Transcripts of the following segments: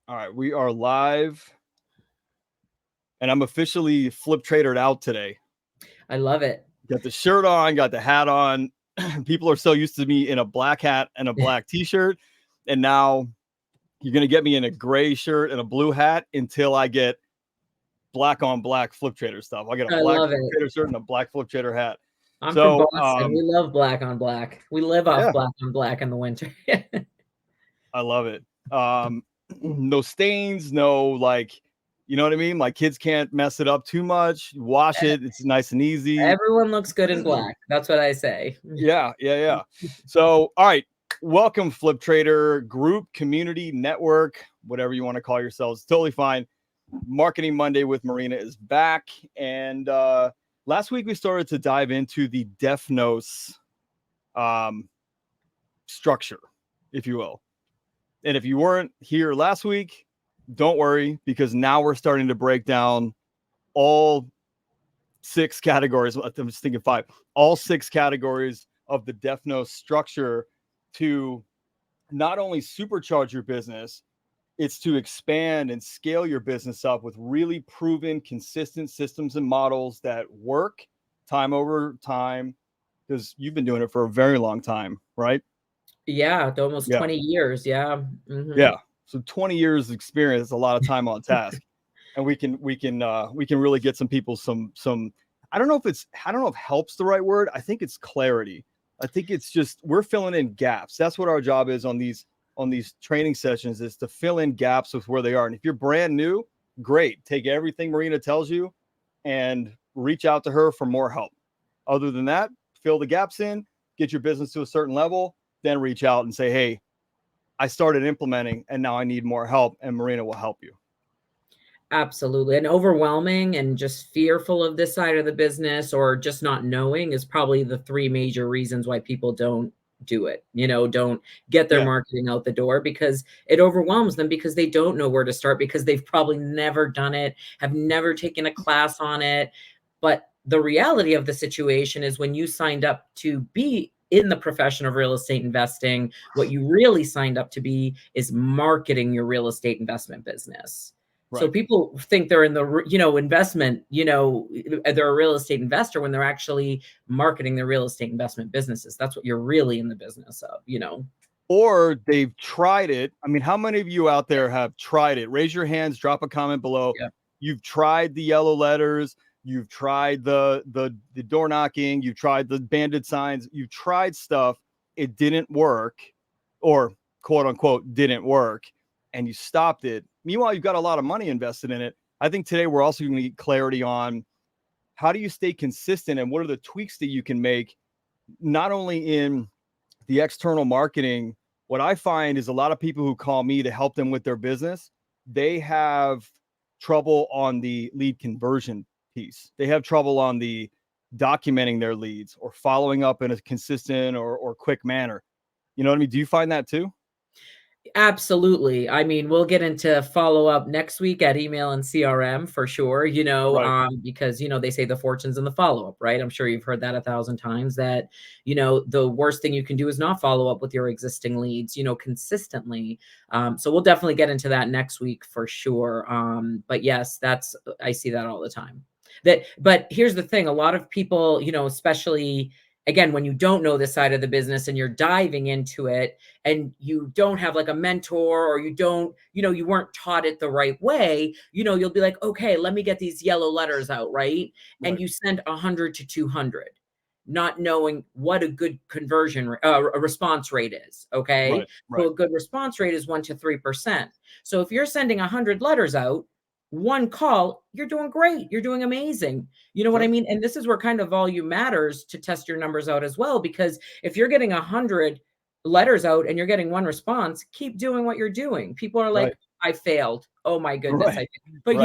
All right, we are live, and I'm officially flip tradered out today. I love it. Got the shirt on, got the hat on. People are so used to me in a black hat and a black t-shirt, and now you're going to get me in a gray shirt and a blue hat until I get black on black flip trader stuff. I get a I black love flip it. trader shirt and a black flip trader hat. I'm from So, Boston. We love black on black. We live off yeah, black on black in the winter. I love it. No stains, no like, you know what I mean? My kids can't mess it up too much. Wash it. It's nice and easy. Everyone looks good in black. That's what I say. Yeah. So, all right. Welcome, Flip Trader Group, Community, Network, whatever you want to call yourselves. Totally fine. Marketing Monday with Marina is back. And last week we started to dive into the Defnos structure, if you will. And if you weren't here last week, don't worry, because now we're starting to break down all 6 categories. I'm just thinking 5, all 6 categories of the Defnos structure to not only supercharge your business, it's to expand and scale your business up with really proven, consistent systems and models that work time over time, because you've been doing it for a very long time, right? Yeah, almost 20 years. Yeah. Yeah. So 20 years of experience is a lot of time on task. And we can really get some people some I don't know if help's the right word. I think it's clarity. I think it's just we're filling in gaps. That's what our job is on these training sessions, is to fill in gaps with where they are. And if you're brand new, great. Take everything Marina tells you and reach out to her for more help. Other than that, fill the gaps in, get your business to a certain level, then reach out and say, hey, I started implementing and now I need more help, and Marina will help you. Absolutely. And overwhelming and just fearful of this side of the business, or just not knowing, is probably the 3 major reasons why people don't do it, don't get their marketing out the door, because it overwhelms them, because they don't know where to start, because they've probably never done it, have never taken a class on it. But the reality of the situation is, when you signed up to be in the profession of real estate investing, what you really signed up to be is marketing your real estate investment business. Right. So people think they're in the, investment, they're a real estate investor, when they're actually marketing their real estate investment businesses. That's what you're really in the business of, Or they've tried it. I mean, how many of you out there have tried it? Raise your hands, drop a comment below. Yeah. You've tried the yellow letters. You've tried the door knocking. You've tried the banded signs. You've tried stuff. It didn't work, or quote unquote didn't work, and you stopped it. Meanwhile, you've got a lot of money invested in it. I think today we're also going to get clarity on how do you stay consistent, and what are the tweaks that you can make, not only in the external marketing. What I find is a lot of people who call me to help them with their business, they have trouble on the lead conversion piece. They have trouble on the documenting their leads or following up in a consistent or quick manner. You know what I mean? Do you find that too? Absolutely. I mean, we'll get into follow up next week at email and CRM for sure, because, they say the fortune's in the follow up, right? I'm sure you've heard that 1,000 times, that, the worst thing you can do is not follow up with your existing leads, consistently. So we'll definitely get into that next week for sure. But yes, I see that all the time. But here's the thing, a lot of people, especially, again, when you don't know this side of the business and you're diving into it, and you don't have like a mentor, or you don't, you weren't taught it the right way, you'll be like, okay, let me get these yellow letters out, right? And you send 100 to 200, not knowing what a good conversion, a response rate is. Okay. Right. So a good response rate is 1 to 3%. So if you're sending 100 letters out, 1 call, you're doing great. You're doing amazing. You know what I mean? And this is where kind of volume matters to test your numbers out as well, because if you're getting 100 letters out and you're getting 1 response, keep doing what you're doing. People are like, I failed. Oh my goodness. But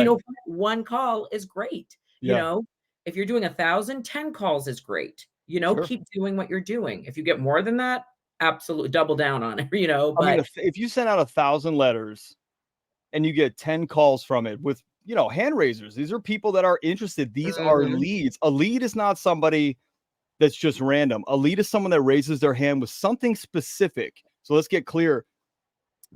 1 call is great. If you're doing 1,000, 10 calls is great. Keep doing what you're doing. If you get more than that, absolutely double down on it, But I mean, if you send out 1,000 letters and you get 10 calls from it with, hand raisers, these are people that are interested. These are leads. A lead is not somebody that's just random. A lead is someone that raises their hand with something specific. So let's get clear.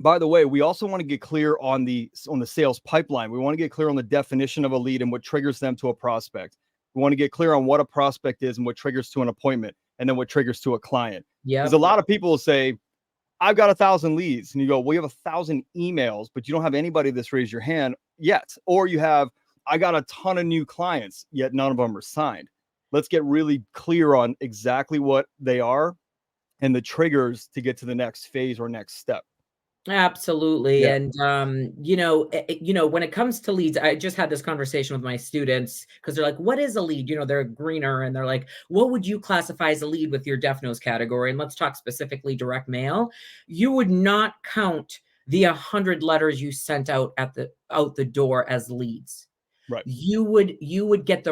By the way, we also want to get clear on the sales pipeline. We want to get clear on the definition of a lead and what triggers them to a prospect. We want to get clear on what a prospect is and what triggers to an appointment, and then what triggers to a client. Because a lot of people will say, I've got 1,000 leads. And you go, well, you have 1,000 emails, but you don't have anybody that's raised your hand yet. Or you have, I got a ton of new clients, yet none of them are signed. Let's get really clear on exactly what they are and the triggers to get to the next phase or next step. Absolutely. Yeah. And, when it comes to leads, I just had this conversation with my students because they're like, what is a lead? They're greener and they're like, what would you classify as a lead with your DefNose category? And let's talk specifically direct mail. You would not count the 100 letters you sent out out the door as leads. Right. You would get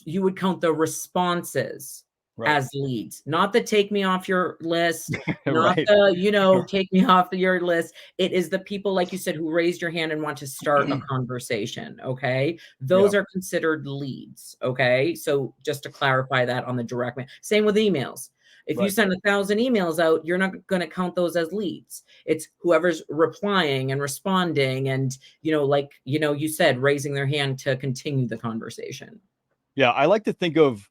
you would count the responses as leads, not the take me off your list, not the, take me off your list. It is the people, like you said, who raised your hand and want to start a conversation. Okay. Those are considered leads. Okay. So just to clarify that on the direct mail, same with emails. If you send 1,000 emails out, you're not going to count those as leads. It's whoever's replying and responding and, you said, raising their hand to continue the conversation. Yeah. I like to think of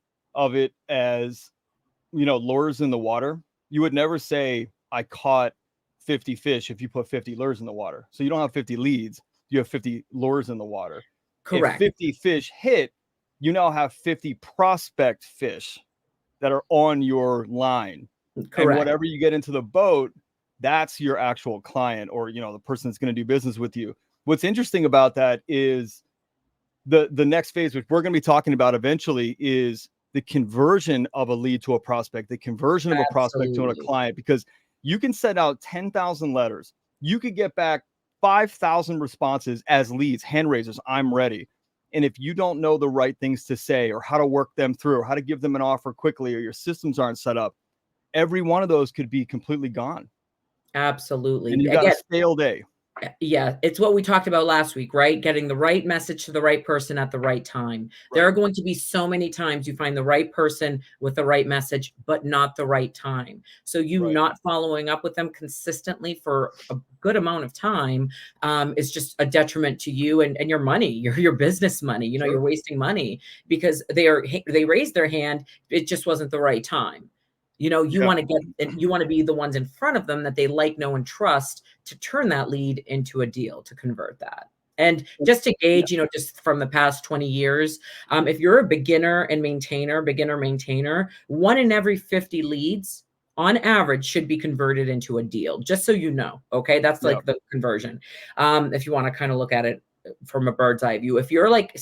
it as, lures in the water. You would never say, I caught 50 fish if you put 50 lures in the water. So you don't have 50 leads, you have 50 lures in the water. Correct. If 50 fish hit, you now have 50 prospect fish that are on your line. Correct. And whatever you get into the boat, that's your actual client, or, the person that's going to do business with you. What's interesting about that is the next phase, which we're going to be talking about eventually, is the conversion of a lead to a prospect, the conversion of a prospect to a client, because you can send out 10,000 letters. You could get back 5,000 responses as leads, hand raisers, I'm ready. And if you don't know the right things to say or how to work them through or how to give them an offer quickly, or your systems aren't set up, every one of those could be completely gone. Absolutely. And you got a stale day. Yeah, it's what we talked about last week, right? Getting the right message to the right person at the right time. Right. There are going to be so many times you find the right person with the right message, but not the right time. So you not following up with them consistently for a good amount of time is just a detriment to you and your money, your business money. You're wasting money because they raised their hand. It just wasn't the right time. You want to be the ones in front of them that they like, know, and trust to turn that lead into a deal, to convert that. And just to gauge, just from the past 20 years, if you're a beginner maintainer, 1 in every 50 leads on average should be converted into a deal, just so you know. Okay. That's like the conversion. If you want to kind of look at it from a bird's eye view. If you're like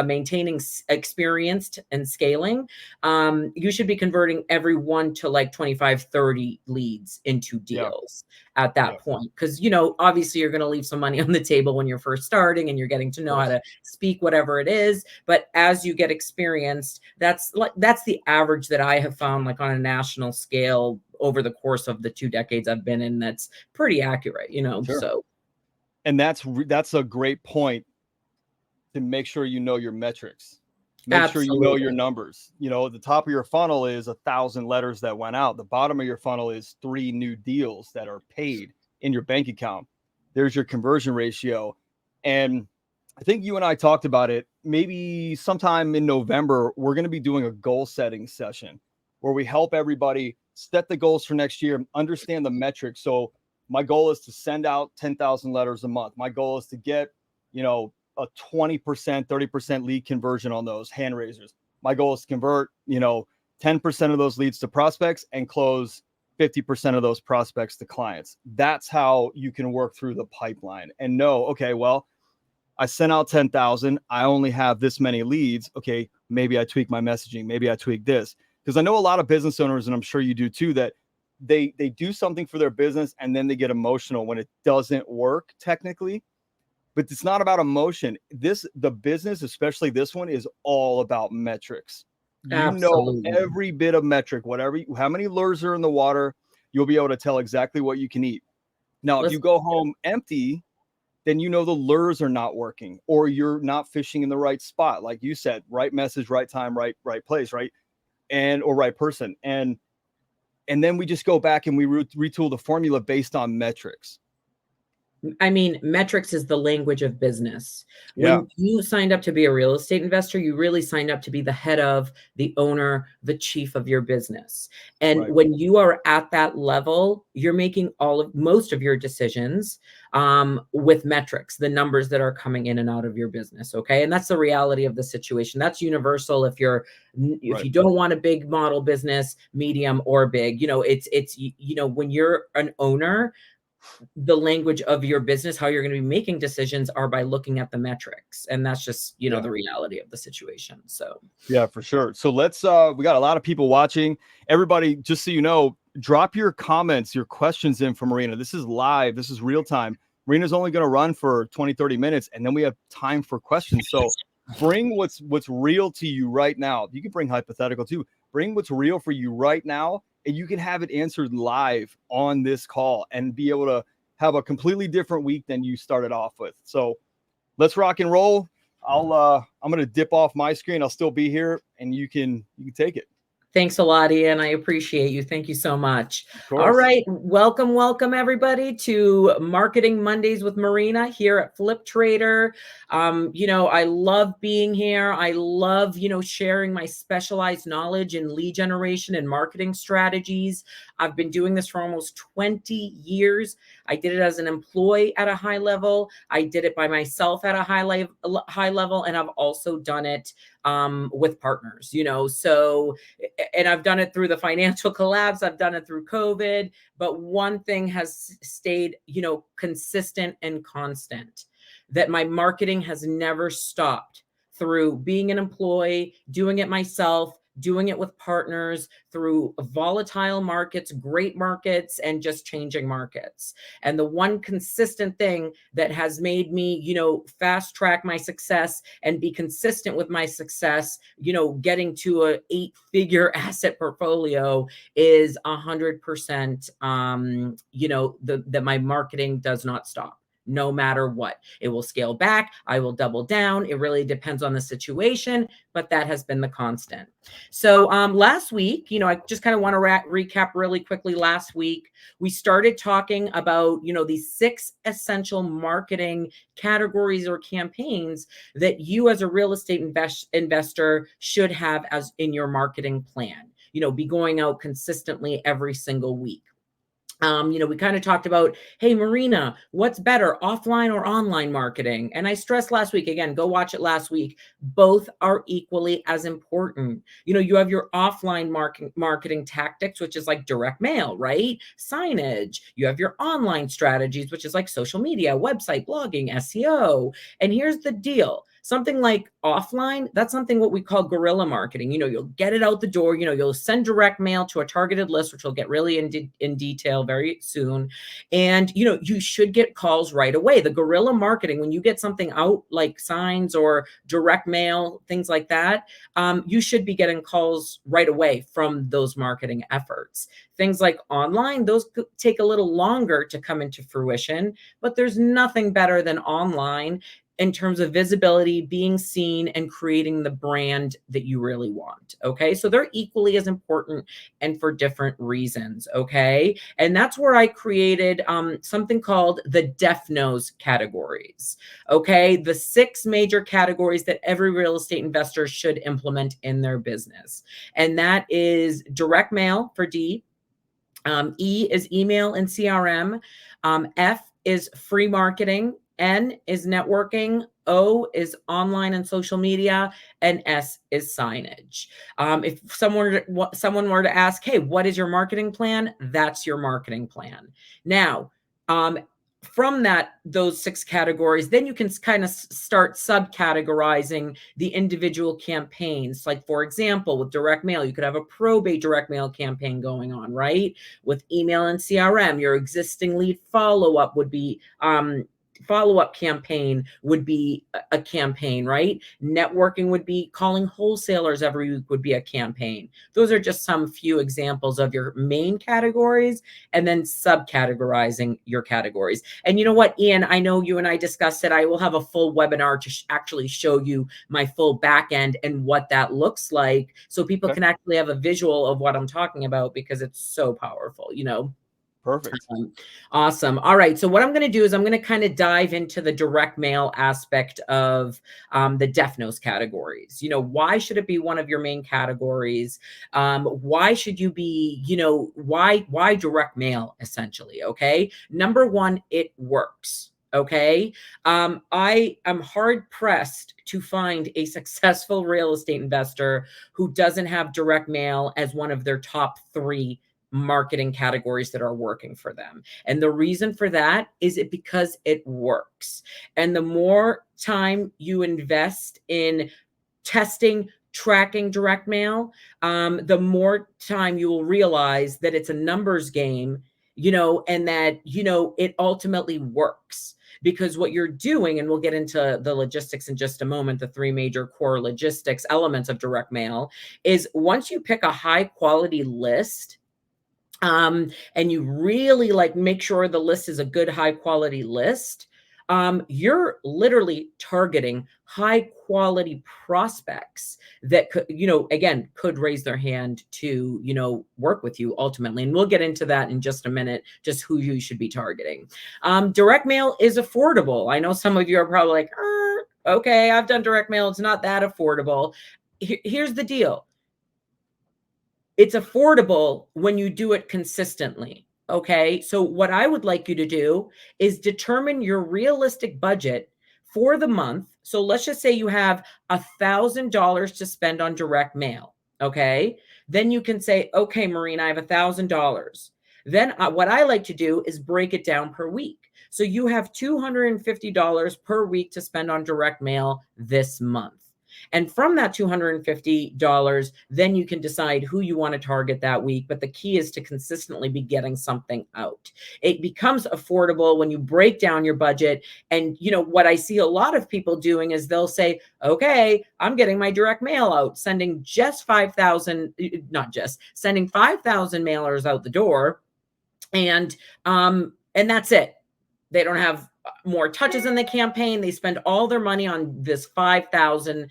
maintaining experienced and scaling, you should be converting every 1 to like 25, 30 leads into deals at that point. Because, obviously you're going to leave some money on the table when you're first starting and you're getting to know how to speak whatever it is. But as you get experienced, that's the average that I have found, like on a national scale over the course of the 2 decades I've been in. That's pretty accurate, so. And that's a great point, to make sure you know your metrics. Make sure you know your numbers. The top of your funnel is 1,000 letters that went out. The bottom of your funnel is 3 new deals that are paid in your bank account. There's your conversion ratio. And I think you and I talked about it. Maybe sometime in November, we're going to be doing a goal setting session where we help everybody set the goals for next year, understand the metrics. So my goal is to send out 10,000 letters a month. My goal is to get, a 20%, 30% lead conversion on those hand raisers. My goal is to convert, 10% of those leads to prospects and close 50% of those prospects to clients. That's how you can work through the pipeline and know, okay, well, I sent out 10,000. I only have this many leads. Okay, maybe I tweak my messaging. Maybe I tweak this. Because I know a lot of business owners, and I'm sure you do too, that they do something for their business and then they get emotional when it doesn't work technically. But it's not about emotion. The business, especially this one, is all about metrics. Absolutely. Every bit of metric, how many lures are in the water, you'll be able to tell exactly what you can eat. Now, if you go home empty, then the lures are not working, or you're not fishing in the right spot. Like you said, right message, right time, right place, right? Or right person. And then we just go back and we retool the formula based on metrics. I mean, metrics is the language of business. Yeah. When you signed up to be a real estate investor, you really signed up to be the head of, the owner, the chief of your business. And Right. when you are at that level, you're making most of your decisions with metrics, the numbers that are coming in and out of your business. Okay. And that's the reality of the situation. That's universal. If you don't want a big model business, medium or big, when you're an owner, the language of your business, how you're going to be making decisions are by looking at the metrics. And that's just, the reality of the situation. So, yeah, for sure. So let's, we got a lot of people watching. Everybody, just so you know, drop your comments, your questions in for Marina. This is live. This is real time. Marina's only going to run for 20, 30 minutes, and then we have time for questions. So bring what's real to you right now. You can bring hypothetical too. Bring what's real for you right now, and you can have it answered live on this call and be able to have a completely different week than you started off with. So let's rock and roll. I'm going to dip off my screen. I'll still be here, and you can take it. Thanks a lot, Ian. I appreciate you. Thank you so much. All right. Welcome everybody to Marketing Mondays with Marina here at Flip Trader. I love being here. I love, sharing my specialized knowledge in lead generation and marketing strategies. I've been doing this for almost 20 years. I did it as an employee at a high level. I did it by myself at a high level. And I've also done it with partners, and I've done it through the financial collapse. I've done it through COVID, but one thing has stayed, consistent and constant, that my marketing has never stopped through being an employee, doing it myself, doing it with partners, through volatile markets, great markets, and just changing markets. And the one consistent thing that has made me, fast track my success and be consistent with my success, getting to a 8-figure asset portfolio is 100%, that my marketing does not stop. No matter what, it will scale back. I will double down. It really depends on the situation, but that has been the constant. So last week, I just kind of want to recap really quickly. Last week, we started talking about, these 6 essential marketing categories or campaigns that you as a real estate investor should have as in your marketing plan. Be going out consistently every single week. We kind of talked about, hey, Marina, what's better, offline or online marketing? And I stressed last week, again, go watch it last week. Both are equally as important. You have your offline marketing tactics, which is like direct mail, right? Signage. You have your online strategies, which is like social media, website, blogging, SEO. And here's the deal. Something like offline, that's something what we call guerrilla marketing. You'll get it out the door. You'll send direct mail to a targeted list, which we'll get really in detail very soon. And, you should get calls right away. The guerrilla marketing, when you get something out like signs or direct mail, things like that, you should be getting calls right away from those marketing efforts. Things like online, those take a little longer to come into fruition, but there's nothing better than online in terms of visibility, being seen, and creating the brand that you really want. Okay. So they're equally as important and for different reasons. Okay. And that's where I created something called the Deaf Nose categories. Okay. The 6 major categories that every real estate investor should implement in their business. And that is direct mail for D. E is email and CRM. F is free marketing. N is networking, O is online and social media, and S is signage. If someone were to ask, hey, what is your marketing plan? That's your marketing plan. Now, from those 6 categories, then you can kind of start subcategorizing the individual campaigns. Like, for example, with direct mail, you could have a probate direct mail campaign going on, right? With email and CRM, your existing lead follow-up would be follow-up campaign would be a campaign, right? Networking would be calling wholesalers every week would be a campaign. Those are just some few examples of your main categories and then subcategorizing your categories. And you know what, Ian, I know you and I discussed it. I will have a full webinar to actually show you my full back end and what that looks like so people can actually have a visual of what I'm talking about because it's so powerful, Perfect. Awesome. All right. So what I'm going to do is I'm going to kind of dive into the direct mail aspect of the Defnos categories. Why should it be one of your main categories? Why should you be, why direct mail essentially? Okay. Number one, it works. Okay. I am hard pressed to find a successful real estate investor who doesn't have direct mail as one of their top 3 marketing categories that are working for them. And the reason for that is because it works. And the more time you invest in testing, tracking direct mail, the more time you will realize that it's a numbers game, and that, it ultimately works. Because what you're doing, and we'll get into the logistics in just a moment, the 3 major core logistics elements of direct mail, is once you pick a high quality list, and you really make sure the list is a good high quality list, you're literally targeting high quality prospects that could, again, could raise their hand to, work with you ultimately. And we'll get into that in just a minute, just who you should be targeting. Direct mail is affordable. I know some of you are probably like, okay, I've done direct mail. It's not that affordable. Here's the deal. It's affordable when you do it consistently. Okay. So what I would like you to do is determine your realistic budget for the month. So let's just say you have $1,000 to spend on direct mail. Okay. Then you can say, okay, Marina, I have $1,000. Then what I like to do is break it down per week. So you have $250 per week to spend on direct mail this month. And from that $250, then you can decide who you want to target that week. But the key is to consistently be getting something out. It becomes affordable when you break down your budget. And, what I see a lot of people doing is they'll say, okay, I'm getting my direct mail out, sending just 5,000, sending 5,000 mailers out the door. And that's it. They don't have more touches in the campaign. They spend all their money on this 5,000,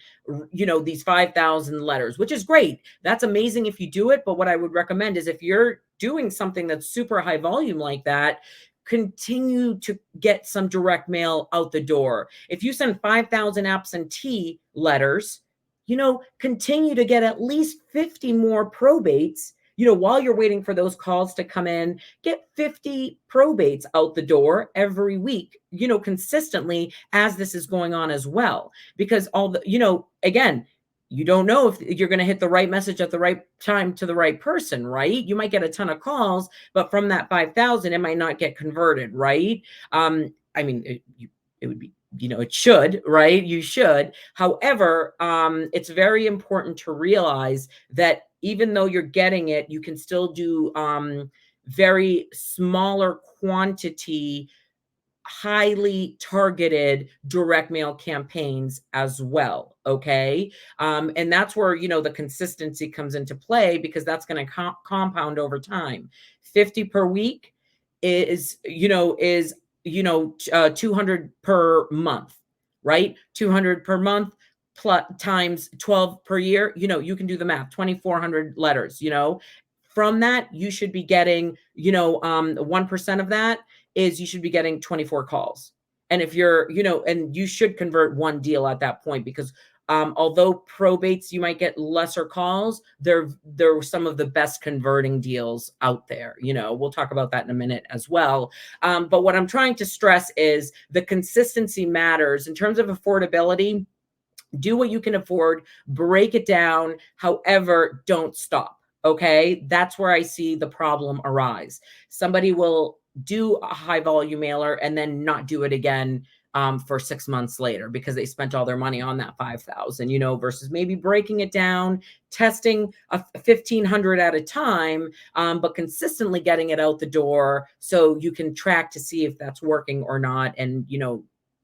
these 5,000 letters, which is great. That's amazing if you do it. But what I would recommend is if you're doing something that's super high volume like that, continue to get some direct mail out the door. If you send 5,000 absentee letters, continue to get at least 50 more probates. While you're waiting for those calls to come in, get 50 probates out the door every week, consistently as this is going on as well. Because again, you don't know if you're going to hit the right message at the right time to the right person, right? You might get a ton of calls, but from that 5,000, it might not get converted, right? It would be, it should, right? You should. However, it's very important to realize that even though you're getting it, you can still do very smaller quantity, highly targeted direct mail campaigns as well. Okay. And that's where, the consistency comes into play, because that's going to compound over time. 50 per week is 200 per month, right? 200 per month plus times 12 per year. You can do the math, 2,400 letters. From that, you should be getting, 1% of that is you should be getting 24 calls. And if you're, and you should convert one deal at that point, because although probates, you might get lesser calls, they're some of the best converting deals out there. We'll talk about that in a minute as well. But what I'm trying to stress is the consistency matters. In terms of affordability, do what you can afford, break it down. However, don't stop. Okay. That's where I see the problem arise. Somebody will do a high volume mailer and then not do it again for 6 months later because they spent all their money on that 5,000, versus maybe breaking it down, testing 1,500 at a time, but consistently getting it out the door so you can track to see if that's working or not. And,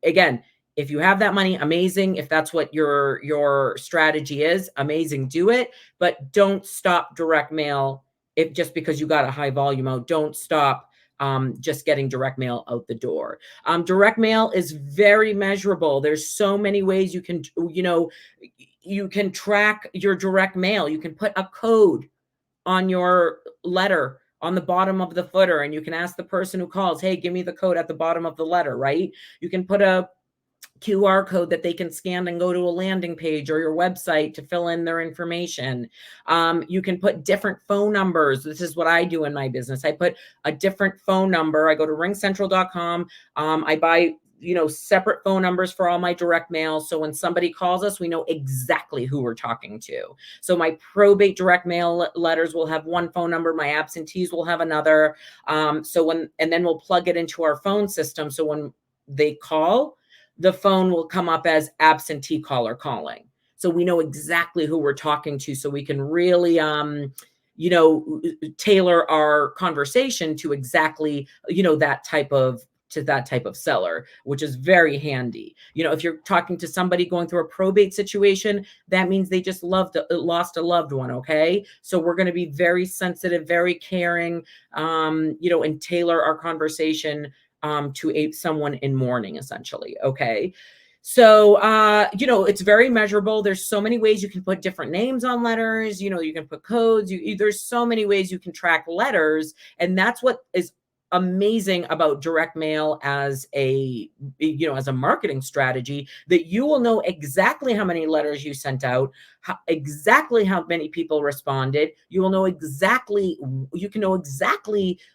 again, if you have that money, amazing. If that's what your strategy is, amazing, do it. But don't stop direct mail just because you got a high volume out. Don't stop just getting direct mail out the door. Direct mail is very measurable. There's so many ways you can track your direct mail. You can put a code on your letter, on the bottom of the footer, and you can ask the person who calls, hey, give me the code at the bottom of the letter, right? You can put a QR code that they can scan and go to a landing page or your website to fill in their information. You can put different phone numbers. This is what I do in my business. I put a different phone number. I go to ringcentral.com. I buy separate phone numbers for all my direct mail. So when somebody calls us, we know exactly who we're talking to. So my probate direct mail letters will have one phone number. My absentees will have another. And then we'll plug it into our phone system. So when they call, the phone will come up as absentee caller calling. So we know exactly who we're talking to. So we can really, tailor our conversation to exactly, that type of seller, which is very handy. If you're talking to somebody going through a probate situation, that means they just lost a loved one. Okay. So we're going to be very sensitive, very caring, and tailor our conversation to someone in mourning, essentially. Okay. So, it's very measurable. There's so many ways you can put different names on letters. You can put codes. There's so many ways you can track letters. And that's what is amazing about direct mail as a marketing strategy, that you will know exactly how many letters you sent out, exactly how many people responded. You can know exactly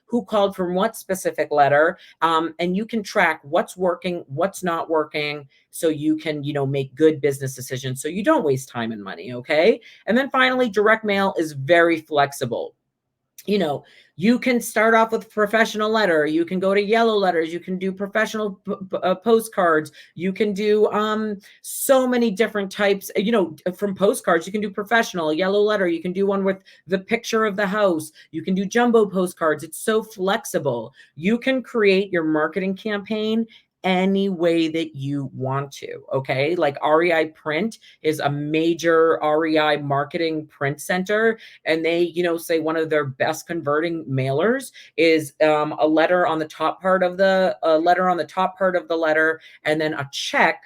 who called from what specific letter. And you can track what's working, what's not working, so you can, make good business decisions so you don't waste time and money. Okay. And then finally, direct mail is very flexible. You can start off with professional letter. You can go to yellow letters. You can do professional postcards. You can do so many different types. From postcards, you can do professional, yellow letter. You can do one with the picture of the house. You can do jumbo postcards. It's so flexible. You can create your marketing campaign any way that you want to. Okay. Like REI Print is a major REI marketing print center. And they, say one of their best converting mailers is a letter on the top part of the letter, and then a check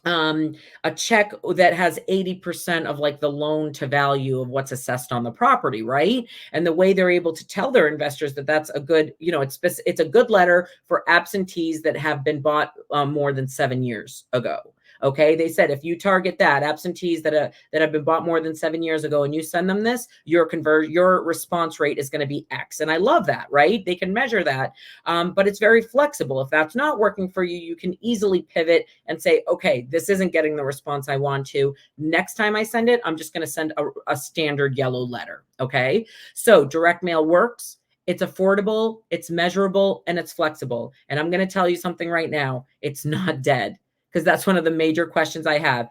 that has 80% of like the loan to value of what's assessed on the property, right? And the way they're able to tell their investors that that's a good, it's a good letter for absentees that have been bought more than 7 years ago. Okay. They said, if you target that absentees that have been bought more than 7 years ago, and you send them this, your response rate is going to be X. And I love that, right? They can measure that. But it's very flexible. If that's not working for you, you can easily pivot and say, okay, this isn't getting the response I want to. Next time I send it, I'm just going to send a standard yellow letter. Okay. So direct mail works. It's affordable, it's measurable, and it's flexible. And I'm going to tell you something right now. It's not dead. Because that's one of the major questions I have.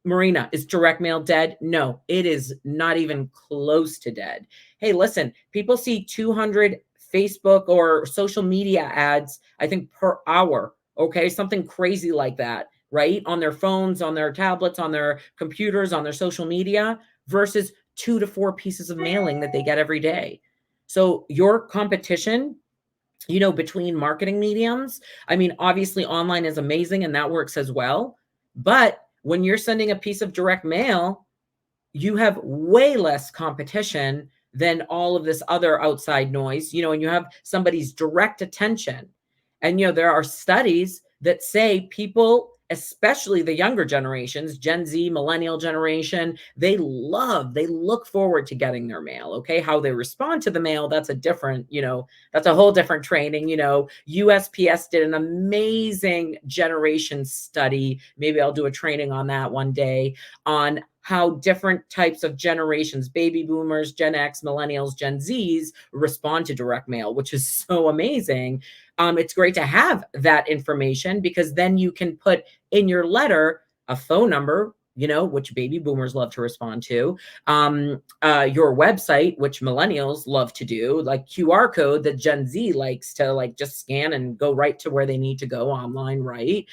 Marina, is direct mail dead? No, it is not even close to dead. Hey, listen, people see 200 Facebook or social media ads, I think, per hour. Okay, something crazy like that, right? On their phones, on their tablets, on their computers, on their social media, versus 2 to 4 pieces of mailing that they get every day. So your competition, between marketing mediums, I mean, obviously online is amazing and that works as well. But when you're sending a piece of direct mail, you have way less competition than all of this other outside noise, and you have somebody's direct attention. And, there are studies that say people, especially the younger generations, Gen Z, millennial generation, they look forward to getting their mail. Okay. How they respond to the mail, that's a different, that's a whole different training. USPS did an amazing generation study. Maybe I'll do a training on that one day, on how different types of generations, baby boomers, Gen X, millennials, Gen Zs, respond to direct mail, which is so amazing. It's great to have that information, because then you can put in your letter a phone number, which baby boomers love to respond to, your website, which millennials love to do, like QR code that Gen Z likes to like just scan and go right to where they need to go online, right?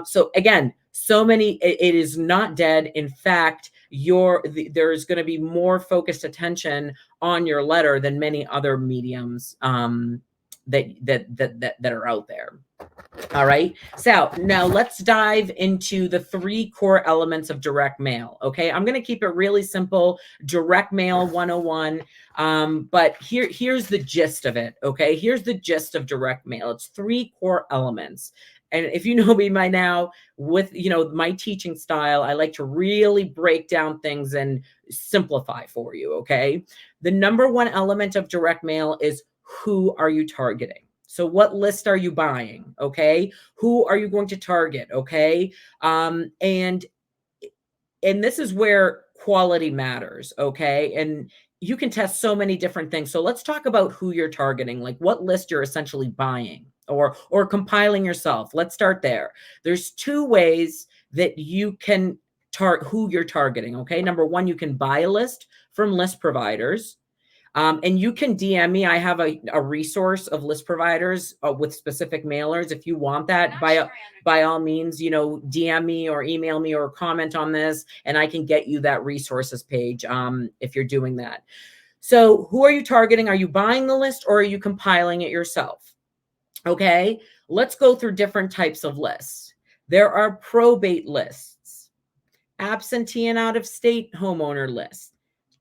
So again, it is not dead. In fact, there's going to be more focused attention on your letter than many other mediums that are out there. All right. So now let's dive into the 3 core elements of direct mail. Okay. I'm going to keep it really simple. Direct mail 101. But here's the gist of it. Okay. Here's the gist of direct mail. It's 3 core elements. And if you know me by now, with my teaching style, I like to really break down things and simplify for you. Okay. The number 1 element of direct mail is, who are you targeting? So what list are you buying? Okay. Who are you going to target? Okay. And this is where quality matters. Okay. And you can test so many different things. So let's talk about who you're targeting, like what list you're essentially buying or compiling yourself. Let's start there. There's 2 ways that you can target who you're targeting. Okay. Number 1, you can buy a list from list providers. And you can DM me. I have a resource of list providers with specific mailers. If you want that, by all means, DM me or email me or comment on this, and I can get you that resources page if you're doing that. So who are you targeting? Are you buying the list or are you compiling it yourself? Okay, let's go through different types of lists. There are probate lists, absentee and out-of-state homeowner lists,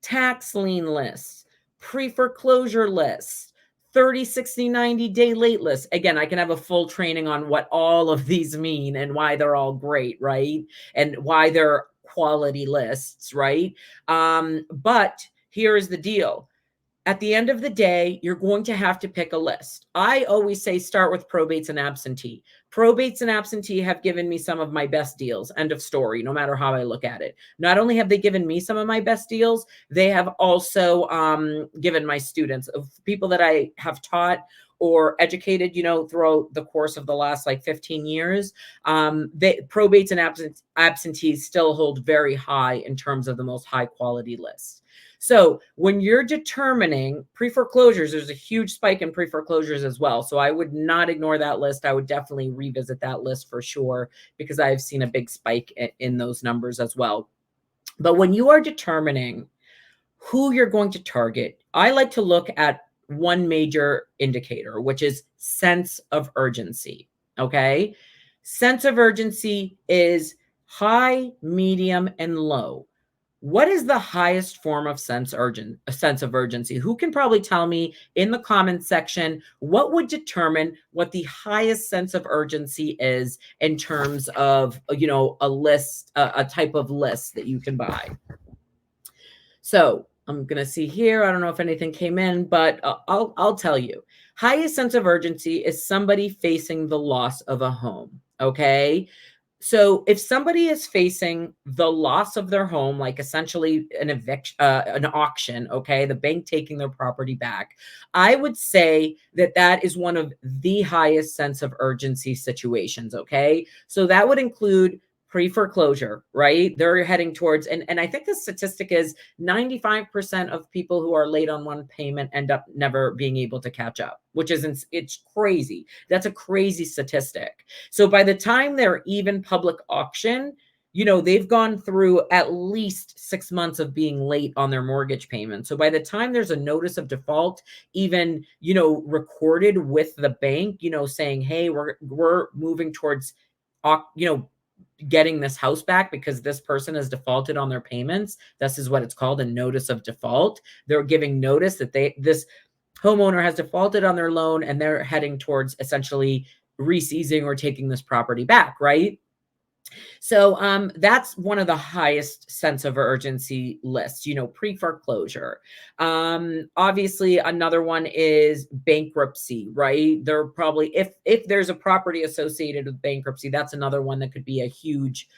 tax lien lists, pre-foreclosure lists, 30, 60, 90-day late lists. Again, I can have a full training on what all of these mean and why they're all great, right? And why they're quality lists, right? But here is the deal. At the end of the day, you're going to have to pick a list. I always say start with probates and absentee. Probates and absentee have given me some of my best deals. End of story, no matter how I look at it. Not only have they given me some of my best deals, they have also given my students, of people that I have taught or educated, throughout the course of the last 15 years, probates and absentees still hold very high in terms of the most high quality lists. So when you're determining pre-foreclosures, there's a huge spike in pre-foreclosures as well. So I would not ignore that list. I would definitely revisit that list for sure, because I've seen a big spike in those numbers as well. But when you are determining who you're going to target, I like to look at one major indicator, which is sense of urgency. Okay. Sense of urgency is high, medium, and low. What is the highest form of sense of urgency? Who can probably tell me in the comments section what would determine what the highest sense of urgency is in terms of, a list, a type of list that you can buy? So I'm going to see here. I don't know if anything came in, but I'll tell you. Highest sense of urgency is somebody facing the loss of a home. Okay. So if somebody is facing the loss of their home, like essentially an eviction, an auction, okay, the bank taking their property back, I would say that is one of the highest sense of urgency situations. Okay. So that would include pre-foreclosure, right? They're heading towards, and I think the statistic is 95% of people who are late on one payment end up never being able to catch up, which is, it's crazy. That's a crazy statistic. So by the time they're even public auction, they've gone through at least 6 months of being late on their mortgage payment. So by the time there's a notice of default, even, recorded with the bank, saying, hey, we're moving towards, getting this house back because this person has defaulted on their payments. This is what it's called, a notice of default. They're giving notice that this homeowner has defaulted on their loan and they're heading towards essentially reseizing or taking this property back, right? So that's one of the highest sense of urgency lists, pre-foreclosure. Obviously, another one is bankruptcy, right? They're probably, if there's a property associated with bankruptcy, that's another one that could be a huge,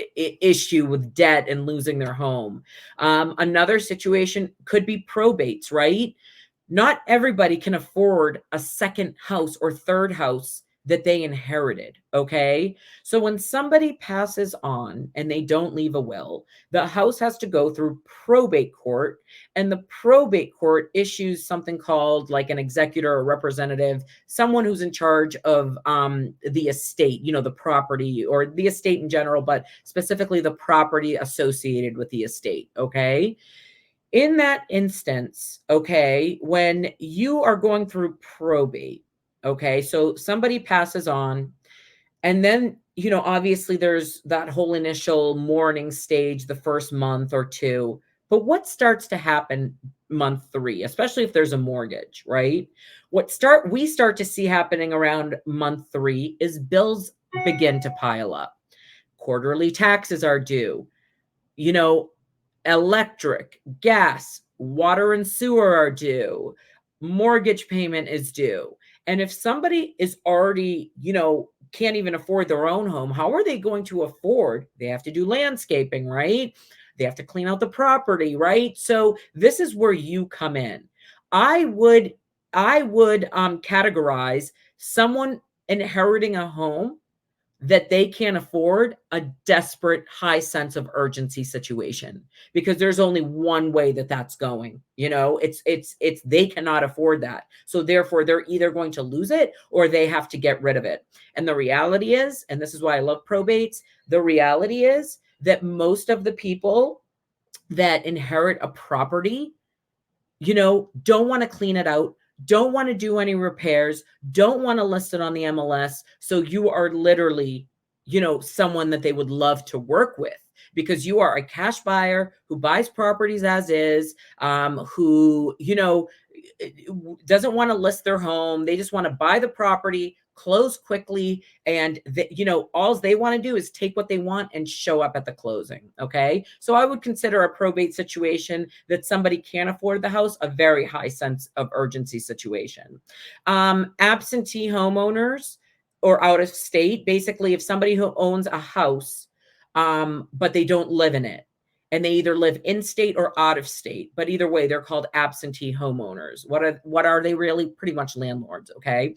issue with debt and losing their home. Another situation could be probates, right? Not everybody can afford a second house or third house that they inherited. Okay. So when somebody passes on and they don't leave a will, the house has to go through probate court, and the probate court issues something called like an executor or representative, someone who's in charge of the estate, the property or the estate in general, but specifically the property associated with the estate. Okay. In that instance, okay, when you are going through probate, Okay. So somebody passes on, and then, obviously there's that whole initial mourning stage, the first month or two. But what starts to happen month 3, especially if there's a mortgage, right? We start to see happening around month 3 is bills begin to pile up. Quarterly taxes are due. You know, electric, gas, water and sewer are due. Mortgage payment is due. And if somebody is already, can't even afford their own home, how are they going to afford? They have to do landscaping, right? They have to clean out the property, right? So this is where you come in. I would categorize someone inheriting a home that they can't afford a desperate high sense of urgency situation, because there's only one way that that's going. It's they cannot afford that, so therefore they're either going to lose it or they have to get rid of it. And the reality is, and this is why I love probates, the reality is that most of the people that inherit a property, don't want to clean it out, don't want to do any repairs, don't want to list it on the MLS. So you are literally, someone that they would love to work with, because you are a cash buyer who buys properties as is, who, doesn't want to list their home. They just want to buy the property, close quickly, and all they want to do is take what they want and show up at the closing. Okay, so I would consider a probate situation that somebody can't afford the house a very high sense of urgency situation. Absentee homeowners or out of state, basically if somebody who owns a house, but they don't live in it, and they either live in state or out of state, but either way they're called absentee homeowners. What are they really? Pretty much landlords. Okay,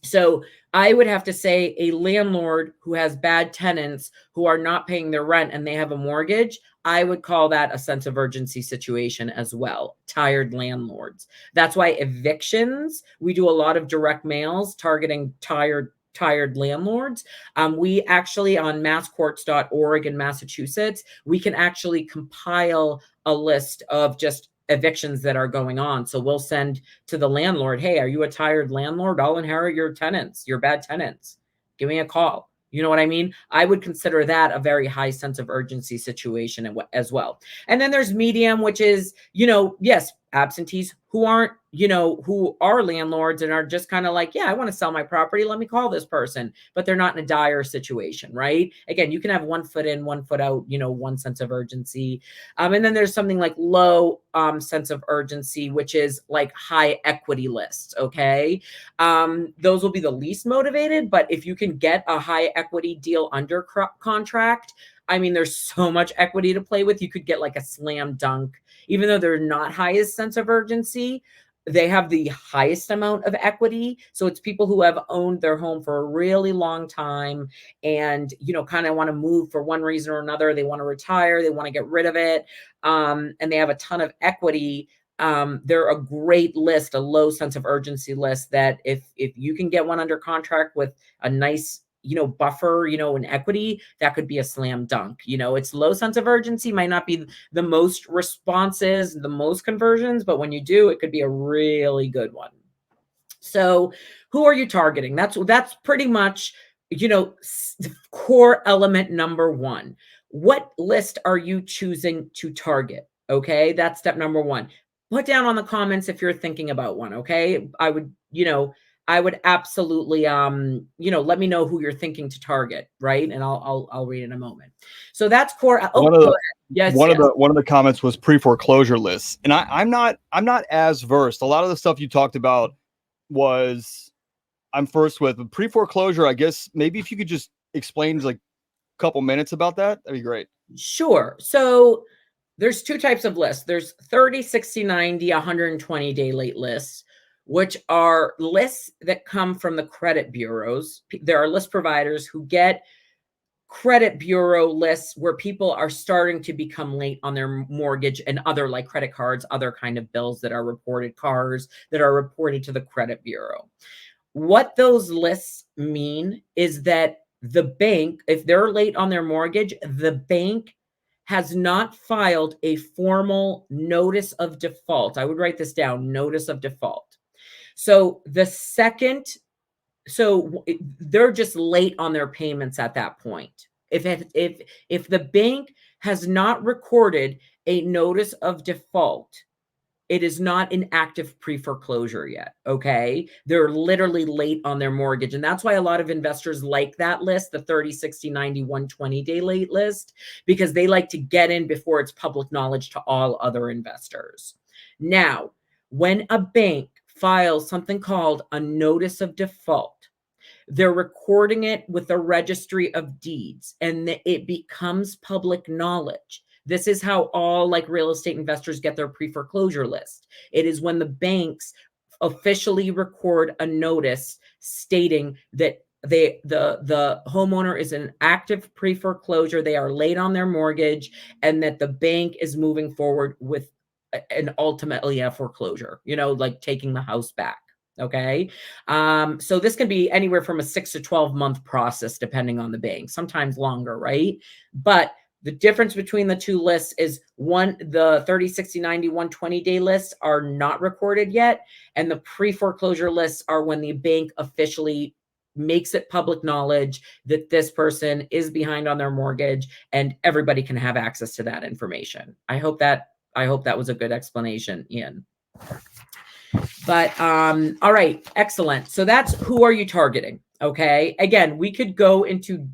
so I would have to say a landlord who has bad tenants who are not paying their rent and they have a mortgage, I would call that a sense of urgency situation as well. Tired landlords. That's why evictions, we do a lot of direct mails targeting tired landlords. We actually, on masscourts.org in Massachusetts, we can actually compile a list of just evictions that are going on. So we'll send to the landlord, hey, are you a tired landlord? I'll inherit your tenants, your bad tenants. Give me a call. You know what I mean? I would consider that a very high sense of urgency situation as well. And then there's medium, which is, yes, absentees who aren't, who are landlords and are just kind of like, yeah, I want to sell my property. Let me call this person, but they're not in a dire situation, right? Again, you can have 1 foot in, 1 foot out, one sense of urgency. And then there's something like low sense of urgency, which is like high equity lists. Okay. Those will be the least motivated, but if you can get a high equity deal under contract, I mean, there's so much equity to play with. You could get like a slam dunk, even though they're not highest sense of urgency, they have the highest amount of equity. So it's people who have owned their home for a really long time and, kind of want to move for one reason or another. They want to retire, they want to get rid of it. And they have a ton of equity. They're a great list, a low sense of urgency list that if you can get one under contract with a nice buffer, in equity, that could be a slam dunk. It's low sense of urgency, might not be the most responses, the most conversions, but when you do, it could be a really good one. So who are you targeting? That's pretty much, core element number 1. What list are you choosing to target? Okay, that's step number 1. Put down on the comments if you're thinking about one. Okay, I would absolutely, let me know who you're thinking to target, right? And I'll read in a moment. So that's core. Oh, go ahead. Yes. One of the comments was pre-foreclosure lists, and I'm not as versed. A lot of the stuff you talked about was I'm first with pre-foreclosure. I guess maybe if you could just explain like a couple minutes about that, that'd be great. Sure. So there's 2 types of lists. There's 30, 60, 90, 120 day late lists, which are lists that come from the credit bureaus. There are list providers who get credit bureau lists where people are starting to become late on their mortgage and other like credit cards, other kind of bills that are reported, cars that are reported to the credit bureau. What those lists mean is that the bank, if they're late on their mortgage, the bank has not filed a formal notice of default. I would write this down, notice of default. So they're just late on their payments at that point. If the bank has not recorded a notice of default, it is not an active pre-foreclosure yet, okay? They're literally late on their mortgage. And that's why a lot of investors like that list, the 30, 60, 90, 120-day late list, because they like to get in before it's public knowledge to all other investors. Now, when a bank files something called a notice of default, they're recording it with the registry of deeds, and it becomes public knowledge. This is how all like real estate investors get their pre-foreclosure list. It is when the banks officially record a notice stating that the homeowner is an active pre-foreclosure, they are late on their mortgage, and that the bank is moving forward with an ultimately a foreclosure, like taking the house back. Okay. So this can be anywhere from a 6 to 12 month process, depending on the bank, sometimes longer, right? But the difference between the two lists is the 30, 60, 90, 120-day lists are not recorded yet. And the pre-foreclosure lists are when the bank officially makes it public knowledge that this person is behind on their mortgage, and everybody can have access to that information. I hope that was a good explanation, Ian. But all right, excellent. So that's who are you targeting? Okay. Again, we could go into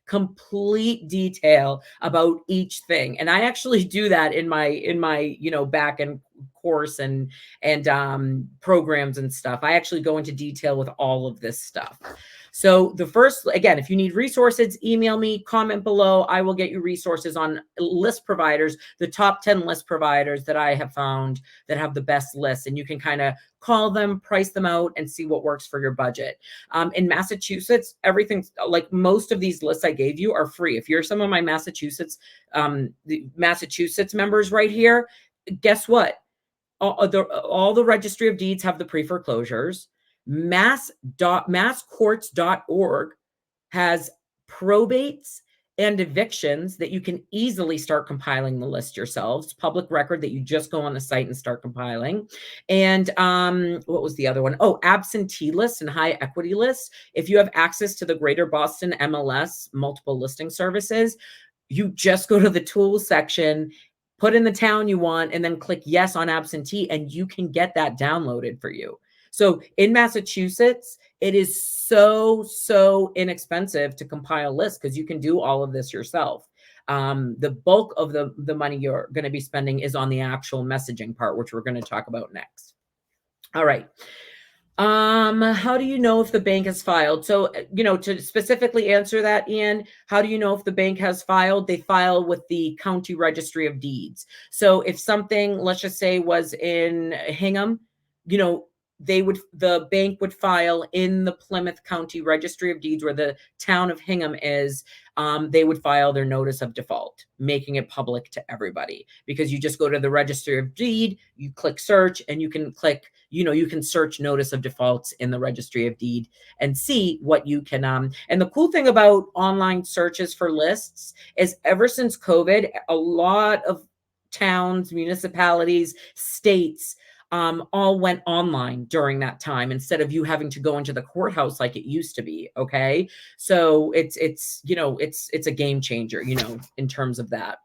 complete detail about each thing. And I actually do that in my back end course and programs and stuff. I actually go into detail with all of this stuff. So the first, again, if you need resources, email me, comment below. I will get you resources on list providers, the top 10 list providers that I have found that have the best lists. And you can kind of call them, price them out, and see what works for your budget. In Massachusetts, everything's like most of these lists I gave you are free. If you're some of my Massachusetts members right here, guess what? All the registry of deeds have the pre-foreclosures. Masscourts.org has probates and evictions that you can easily start compiling the list yourselves. Public record that you just go on the site and start compiling. And what was the other one? Oh, absentee lists and high equity lists. If you have access to the Greater Boston MLS, multiple listing services, you just go to the tools section, put in the town you want, and then click yes on absentee, and you can get that downloaded for you. So in Massachusetts, it is so inexpensive to compile lists because you can do all of this yourself. The bulk of the money you're going to be spending is on the actual messaging part, which we're going to talk about next. All right. How do you know if the bank has filed? So, to specifically answer that, Ian, how do you know if the bank has filed? They file with the county registry of deeds. So if something, let's just say, was in Hingham, the bank would file in the Plymouth County Registry of Deeds, where the town of Hingham is. They would file their notice of default, making it public to everybody, because you just go to the registry of deed, you click search, and you can click, you can search notice of defaults in the registry of deed and see what you can. And the cool thing about online searches for lists is ever since COVID, a lot of towns, municipalities, states, all went online during that time, instead of you having to go into the courthouse like it used to be. Okay. So it's a game changer, in terms of that.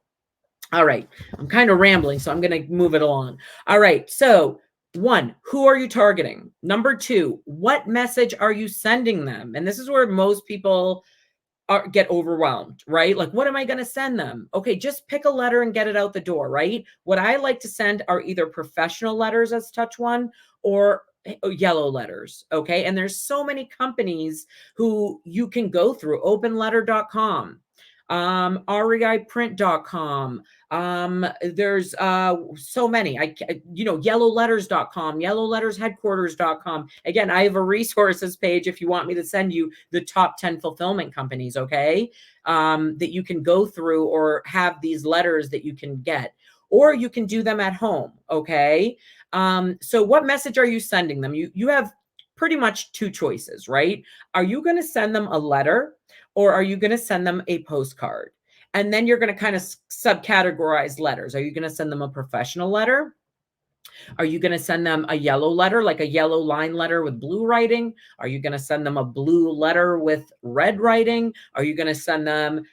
All right. I'm kind of rambling, so I'm going to move it along. All right. So 1, who are you targeting? Number 2, what message are you sending them? And this is where most people get overwhelmed, right? Like, what am I going to send them? Okay, just pick a letter and get it out the door, right? What I like to send are either professional letters as Touch One or yellow letters, okay? And there's so many companies who you can go through, openletter.com, reiprint.com. There's so many, yellowletters.com, yellowlettersheadquarters.com. Again, I have a resources page if you want me to send you the top 10 fulfillment companies, okay, that you can go through, or have these letters that you can get, or you can do them at home, okay? So what message are you sending them? You have pretty much 2 choices, right? Are you going to send them a letter, or are you going to send them a postcard? And then you're going to kind of subcategorize letters. Are you going to send them a professional letter? Are you going to send them a yellow letter, like a yellow line letter with blue writing? Are you going to send them a blue letter with red writing? Are you going to send them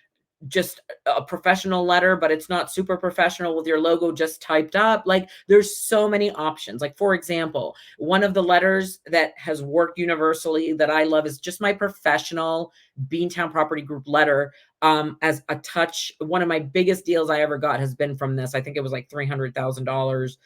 just a professional letter, but it's not super professional with your logo just typed up? Like, there's so many options. Like, for example, one of the letters that has worked universally that I love is just my professional Beantown Property Group letter. As a touch, one of my biggest deals I ever got has been from this. I think it was like $300,000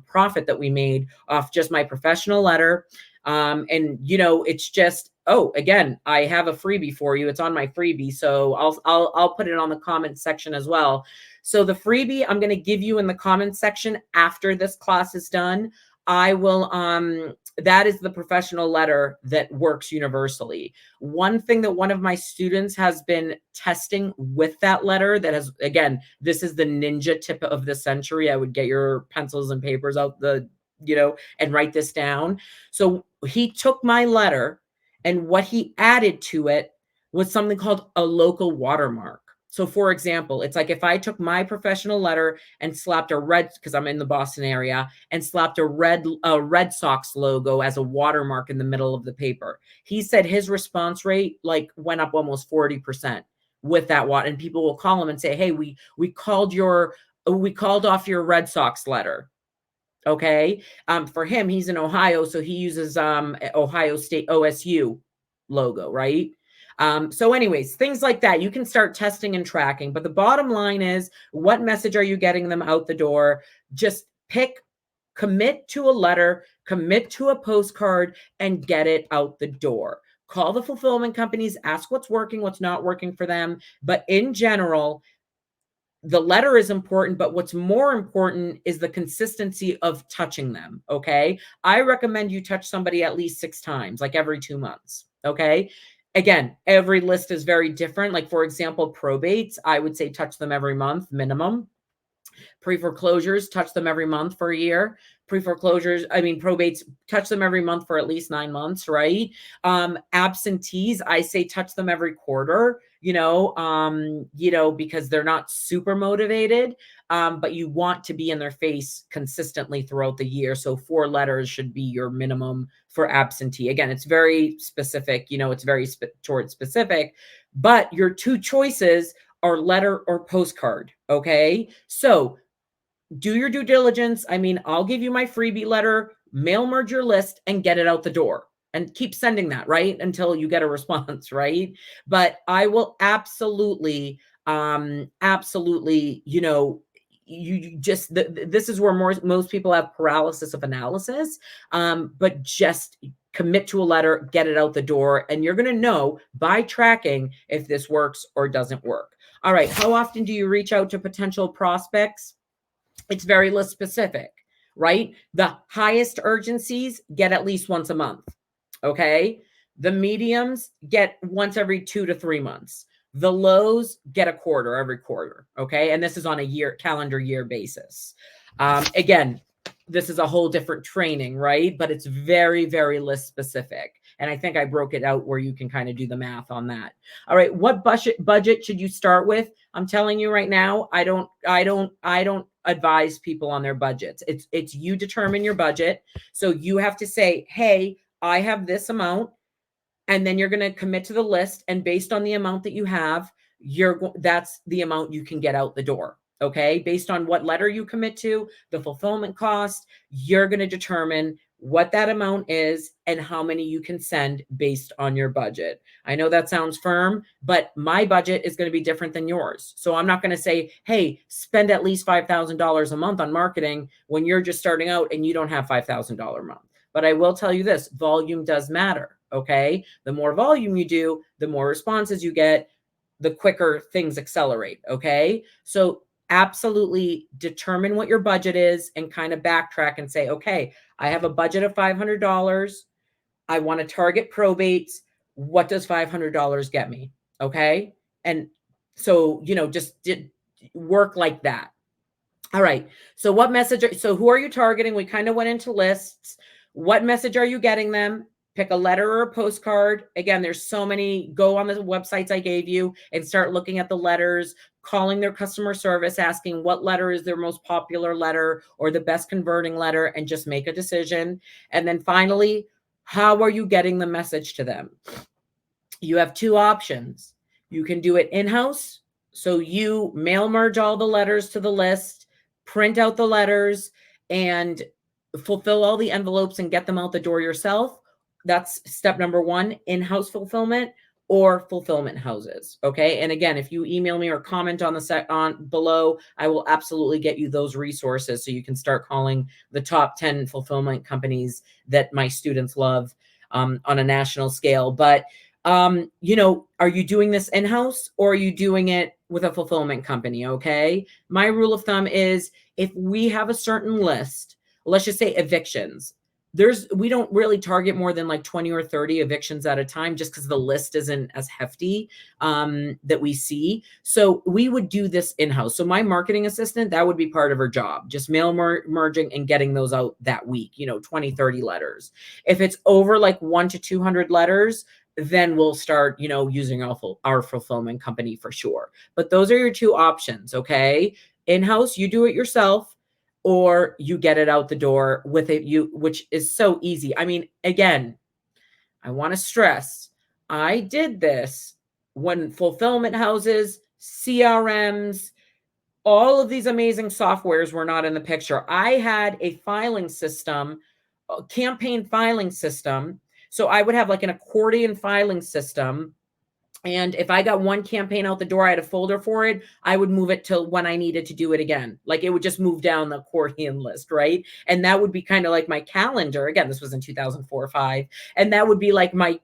profit that we made off just my professional letter. And you know, it's just, oh, again, I have a freebie for you. It's on my freebie. So I'll put it on the comment section as well. So the freebie I'm going to give you in the comment section after this class is done, I will, that is the professional letter that works universally. One thing that one of my students has been testing with that letter that has, again, this is the ninja tip of the century. I would get your pencils and papers out and write this down. So he took my letter, and what he added to it was something called a local watermark. So for example, it's like if I took my professional letter and slapped a red, because I'm in the Boston area, and slapped a Red Sox logo as a watermark in the middle of the paper. He said his response rate like went up almost 40% with that water. And people will call him and say, hey, we called off your Red Sox letter. Okay. For him, he's in Ohio, so he uses Ohio State OSU logo, right? So anyways, things like that, you can start testing and tracking. But the bottom line is, what message are you getting them out the door? Just commit to a letter, commit to a postcard, and get it out the door. Call the fulfillment companies, ask what's working, what's not working for them. But in general, the letter is important, but what's more important is the consistency of touching them. Okay. I recommend you touch somebody at least 6 times, like every 2 months. Okay. Again, every list is very different. Like, for example, probates, I would say touch them every month minimum. Pre-foreclosures, touch them every month for a year. Probates, touch them every month for at least 9 months, right? Absentees, I say touch them every quarter, because they're not super motivated, but you want to be in their face consistently throughout the year. So 4 letters should be your minimum for absentee. Again, it's very specific, it's very toward specific, but your 2 choices are letter or postcard. Okay. So do your due diligence. I'll give you my freebie letter, mail merge your list, and get it out the door, and keep sending that, right, until you get a response, right? But I will absolutely, this is where most people have paralysis of analysis, but just commit to a letter, get it out the door, and you're going to know by tracking if this works or doesn't work. All right. How often do you reach out to potential prospects? It's very list specific, right? The highest urgencies get at least once a month. Okay. The mediums get once every 2 to 3 months. The lows get a quarter every quarter. Okay. And this is on a calendar year basis. Again, this is a whole different training, right? But it's very, very list specific. And I think I broke it out where you can kind of do the math on that. All right. What budget should you start with? I'm telling you right now, I don't advise people on their budgets. It's you determine your budget. So you have to say, hey, I have this amount. And then you're going to commit to the list. And based on the amount that you have, that's the amount you can get out the door. Okay. Based on what letter you commit to, the fulfillment cost, you're going to determine what that amount is and how many you can send based on your budget. I know that sounds firm, but my budget is going to be different than yours. So I'm not going to say, hey, spend at least $5,000 a month on marketing when you're just starting out and you don't have $5,000 a month. But I will tell you this, volume does matter. Okay. The more volume you do, the more responses you get, the quicker things accelerate. Okay. So absolutely determine what your budget is and kind of backtrack and say, okay, I have a budget of $500. I want to target probates. What does $500 get me? Okay. And so, just work like that. All right. So who are you targeting? We kind of went into lists. What message are you getting them? Pick a letter or a postcard. Again, there's so many. Go on the websites I gave you and start looking at the letters, calling their customer service, asking what letter is their most popular letter or the best converting letter, and just make a decision. And then finally, how are you getting the message to them? You have two options. You can do it in-house. So you mail merge all the letters to the list, print out the letters, and fulfill all the envelopes and get them out the door yourself. That's step number one, in-house fulfillment or fulfillment houses. Okay. And again, if you email me or comment on the on below, I will absolutely get you those resources so you can start calling the top 10 fulfillment companies that my students love on a national scale. But you know, are you doing this in-house or are you doing it with a fulfillment company? Okay. My rule of thumb is if we have a certain list, let's just say evictions, we don't really target more than like 20 or 30 evictions at a time just because the list isn't as hefty that we see. So we would do this in-house. So my marketing assistant, that would be part of her job, just mail merging and getting those out that week, you know, 20, 30 letters. If it's over like 100 to 200 letters, then we'll start, you know, using our fulfillment company for sure. But those are your two options. Okay. In-house, you do it yourself, or you get it out the door with it, which is so easy. I mean, again, I want to stress, I did this when fulfillment houses, CRMs, all of these amazing softwares were not in the picture. I had a filing system, a campaign filing system. So I would have like an accordion filing system. And if I got one campaign out the door, I had a folder for it, I would move it to when I needed to do it again. Like it would just move down the accordion list, right? And that would be kind of like my calendar. Again, this was in 2004 or 5. And that would be like my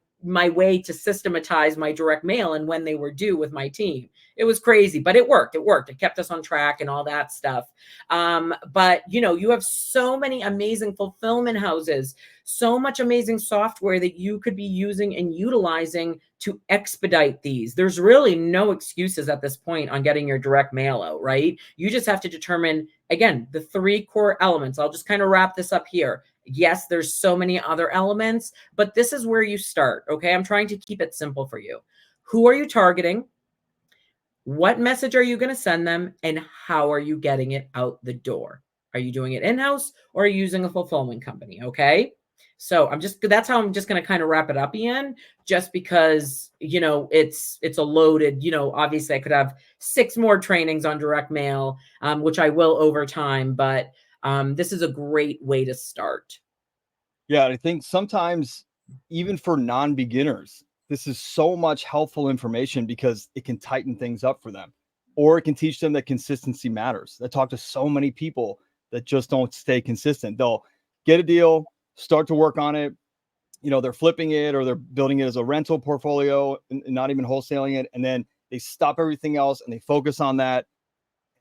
way to systematize my direct mail and when they were due with my team. It was crazy, but it worked. It worked. It kept us on track and all that stuff. But you know, you have so many amazing fulfillment houses, so much amazing software that you could be using and utilizing to expedite these. There's really no excuses at this point on getting your direct mail out, right? You just have to determine, again, the 3 core elements. I'll just kind of wrap this up here. Yes, there's so many other elements, but this is where you start, okay? I'm trying to keep it simple for you. Who are you targeting? What message are you going to send them? And how are you getting it out the door? Are you doing it in-house or are you using a fulfillment company, okay? So that's how I'm just going to kind of wrap it up, Ian, just because, you know, it's a loaded, you know, obviously I could have 6 more trainings on direct mail, which I will over time, but this is a great way to start. Yeah. I think sometimes even for non-beginners, this is so much helpful information because it can tighten things up for them, or it can teach them that consistency matters. I talk to so many people that just don't stay consistent. They'll get a deal, start to work on it. You know, they're flipping it or they're building it as a rental portfolio and not even wholesaling it. And then they stop everything else and they focus on that.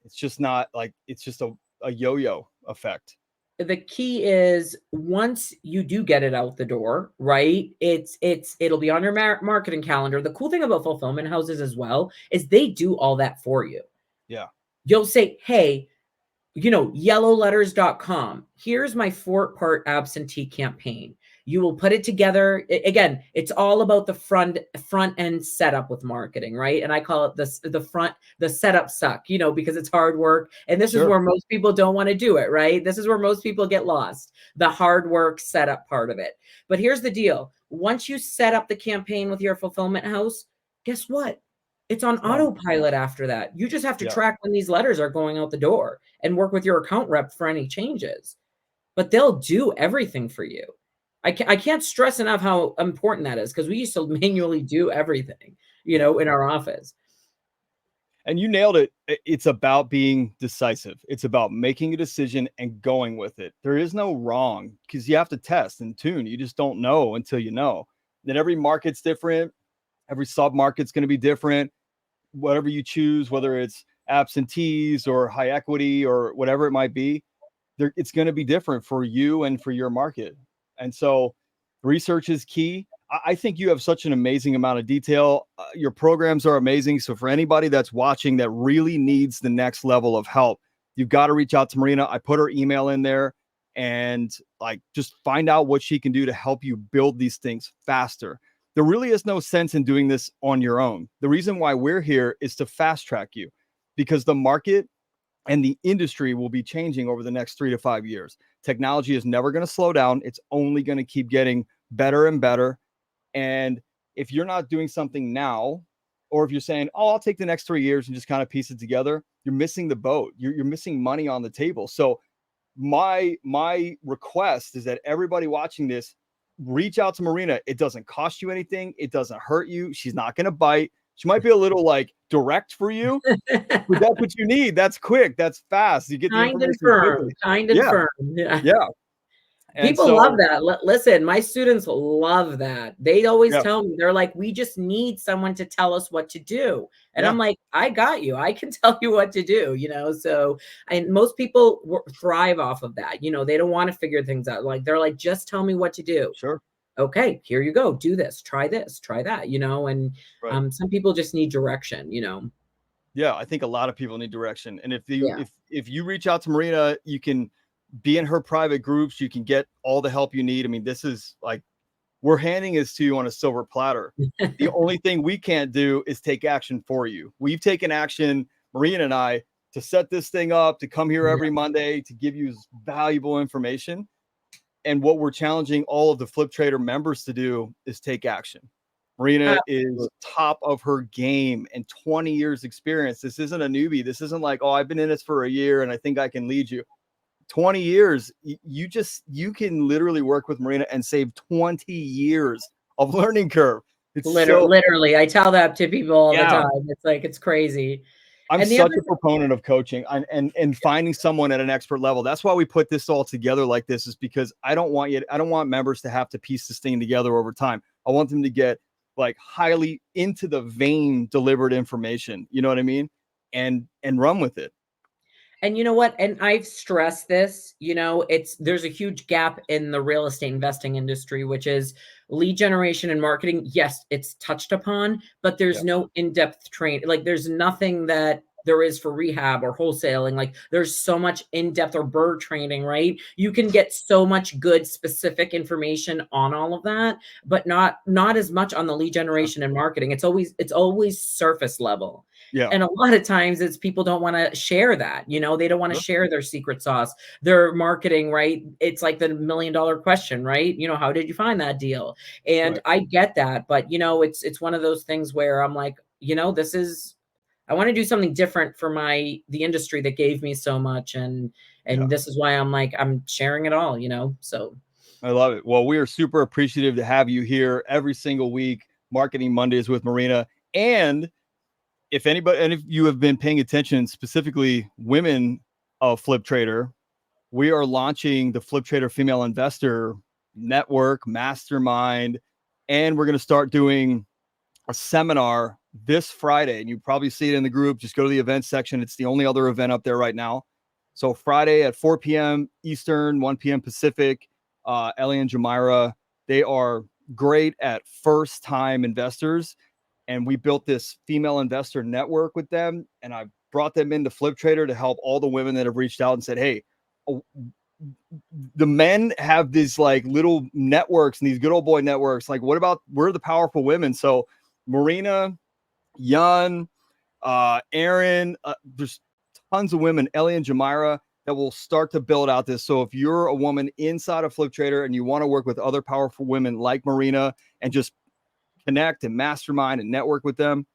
It's just not like, it's just a yo-yo effect. The key is once you do get it out the door, right? It'll be on your marketing calendar. The cool thing about fulfillment houses as well is they do all that for you. Yeah. You'll say, hey, you know, yellowletters.com. Here's my 4-part absentee campaign. You will put it together. Again, it's all about the front end setup with marketing, right? And I call it the setup suck, you know, because it's hard work. And this is where most people don't want to do it, right? This is where most people get lost, the hard work setup part of it. But here's the deal. Once you set up the campaign with your fulfillment house, guess what? It's on autopilot after that. You just have to track when these letters are going out the door and work with your account rep for any changes. But they'll do everything for you. I can't stress enough how important that is because we used to manually do everything, you know, in our office. And you nailed it. It's about being decisive. It's about making a decision and going with it. There is no wrong because you have to test and tune. You just don't know until you know. Then every market's different. Every sub market's going to be different. Whatever you choose, whether it's absentees or high equity or whatever it might be, it's going to be different for you and for your market. And so research is key. I think you have such an amazing amount of detail. Your programs are amazing. So for anybody that's watching that really needs the next level of help, you've got to reach out to Marina. I put her email in there. and like just find out what she can do to help you build these things faster. There really is no sense in doing this on your own. The reason why we're here is to fast track you, because the market and the industry will be changing over the next 3 to 5 years. Technology is never going to slow down. It's only going to keep getting better and better. And if you're not doing something now, or if you're saying, oh, I'll take the next 3 years and just kind of piece it together, you're missing the boat. You're missing money on the table. So my request is that everybody watching this, reach out to Marina. It doesn't cost you anything. It doesn't hurt you. She's not going to bite. She might be a little like direct for you, but that's what you need. That's quick. That's fast. You get the Kind and information firm, quickly. kind and firm. Yeah. Yeah. And People so, love that. Listen, my students love that. They always yeah, tell me, they're like, we just need someone to tell us what to do. And yeah, I'm like, I got you. I can tell you what to do, you know? So, and most people thrive off of that. You know, they don't want to figure things out. Like, they're like, just tell me what to do. sure. Okay, here you go. Do this, try that, you know? And Right. some people just need direction, you know? Yeah. I think a lot of people need direction. And Yeah. if you reach out to Marina, you can be in her private groups. You can get all the help you need. I mean, this is like, we're handing this to you on a silver platter. The only thing we can't do is take action for you. We've taken action, Marina and I, to set this thing up, to come here every Monday, to give you valuable information. And what we're challenging all of the Flip Trader members to do is take action. Marina is top of her game and 20 years experience. This isn't a newbie. This isn't like, oh, I've been in this for a year and I think I can lead you. 20 years, you can literally work with Marina and save 20 years of learning curve. It's literally, I tell that to people all the time. It's like, it's crazy. I'm such a proponent of coaching and finding someone at an expert level. That's why we put this all together like this, is because I don't want members to have to piece this thing together over time. I want them to get like highly into the vein delivered information. You know what I mean? And run with it. And you know what? And I've stressed this, you know, there's a huge gap in the real estate investing industry, which is lead generation and marketing. Yes, it's touched upon, but there's no in-depth training. Like, there's nothing that there is for rehab or wholesaling. Like, there's so much in-depth or bird training, right? You can get so much good specific information on all of that, but not as much on the lead generation and marketing. It's always surface level. Yeah. And a lot of times it's people don't want to share that, you know, they don't want to share their secret sauce, their marketing, right? It's like the $1 million question, right? You know, how did you find that deal? And I get that, but you know, it's one of those things where I'm like, you know, I want to do something different for the industry that gave me so much. And this is why I'm like, I'm sharing it all, you know? So I love it. Well, we are super appreciative to have you here every single week, Marketing Mondays with Marina. And if you have been paying attention, specifically women of Flip Trader, we are launching the Flip Trader Female Investor Network Mastermind, and we're going to start doing a seminar this Friday. And you probably see it in the group. Just go to the events section. It's the only other event up there right now. So Friday at 4 p.m. Eastern, 1 p.m. Pacific, Ellie and Jamira, they are great at first-time investors. And we built this female investor network with them. And I brought them into Flip Trader to help all the women that have reached out and said, hey, the men have these like little networks and these good old boy networks. Like, we're the powerful women. So Marina, Yun, Aaron, there's tons of women, Ellie and Jamira, that will start to build out this. So if you're a woman inside of Flip Trader and you want to work with other powerful women like Marina and just connect and mastermind and network with them,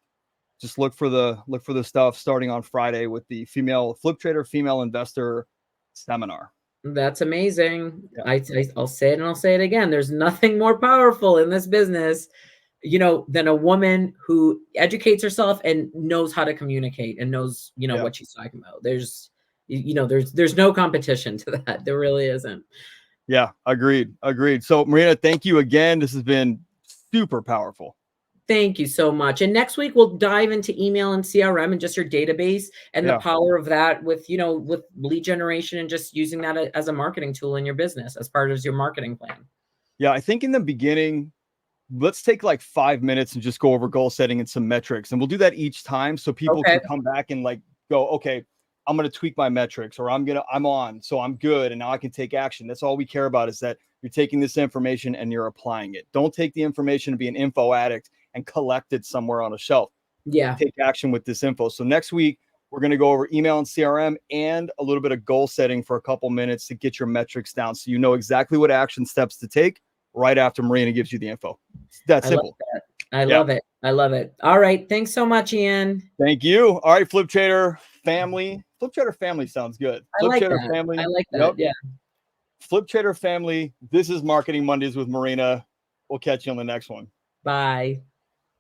just look for the stuff starting on Friday with the Flip Trader Female Investor Seminar. That's amazing. I'll say it and I'll say it again. There's nothing more powerful in this business, you know, than a woman who educates herself and knows how to communicate and knows, you know, what she's talking about. There's no competition to that. There really isn't. Yeah, agreed. So Marina, thank you again. This has been super powerful. Thank you so much. And next week we'll dive into email and CRM and just your database and the power of that with lead generation and just using that as a marketing tool in your business as part of your marketing plan. Yeah, I think in the beginning, let's take like 5 minutes and just go over goal setting and some metrics. And we'll do that each time so people can come back and like go, okay, I'm going to tweak my metrics, or I'm on, so I'm good. And now I can take action. That's all we care about, is that you're taking this information and you're applying it. Don't take the information and be an info addict and collect it somewhere on a shelf. Yeah. Take action with this info. So next week, we're going to go over email and CRM and a little bit of goal setting for a couple minutes to get your metrics down, so you know exactly what action steps to take right after Marina gives you the info. It's that simple. Love that. I love it. I love it. All right. Thanks so much, Ian. Thank you. All right, Flip Trader family. Flip Trader family sounds good. Flip Trader family. I like that. Yep. Yeah. Flip Trader family. This is Marketing Mondays with Marina. We'll catch you on the next one. Bye.